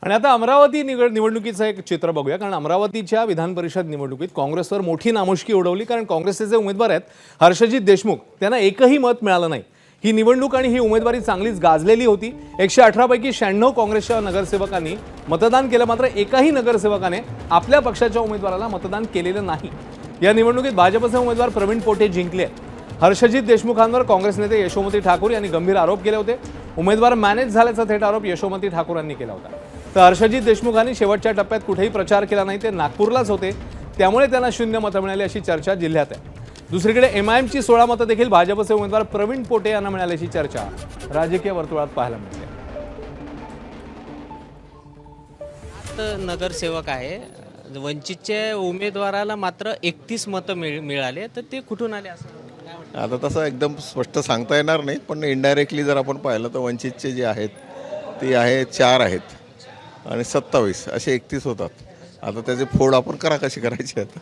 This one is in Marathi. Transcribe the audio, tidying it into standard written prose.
आणि आता अमरावती निवडणुकीचं एक चित्र बघूया, कारण अमरावतीच्या विधान परिषद निवडणुकीत काँग्रेसवर मोठी नामुष्की उडवली, कारण काँग्रेसचे जे उमेदवार आहेत हर्षजित देशमुख त्यांना एकही मत मिळालं नाही. ही निवडणूक आणि ही उमेदवारी चांगलीच गाजलेली होती. 118 पैकी 96 काँग्रेसच्या नगरसेवकांनी मतदान केलं, मात्र एकाही नगरसेवकाने आपल्या पक्षाच्या उमेदवाराला मतदान केलेलं नाही. या निवडणुकीत भाजपचे उमेदवार प्रवीण पोटे जिंकले. हर्षजित देशमुखांवर काँग्रेस नेते यशोमती ठाकूर यांनी गंभीर आरोप केले होते. उमेदवार मॅनेज झाल्याचा थेट आरोप यशोमती ठाकूर यांनी केला होता. तर हर्षजित देशमुखांनी शेवटच्या टप्प्यात कुठेही प्रचार केला नाही, ते नागपूरलाच होते, त्यामुळे त्यांना 0 मतं मिळाली अशी चर्चा जिल्ह्यात आहे. दुसरीकडे MIMची 16 मतं देखील भाजपचे उमेदवार प्रवीण पोटे यांना मिळाल्याची चर्चा राजकीय वर्तुळात पाहायला मिळते. नगरसेवक आहे, वंचितच्या उमेदवाराला मात्र 31 मतं मिळाले, तर ते कुठून आले असं काय वाटतं? आता तसं एकदम स्पष्ट सांगता येणार नाही, पण इनडायरेक्टली जर आपण पाहिलं तर वंचितचे जे आहेत ते आहे 4 आहेत आणि 27 असे 31 होतात. आता त्याचे फोड आपण कशी करायचे आता.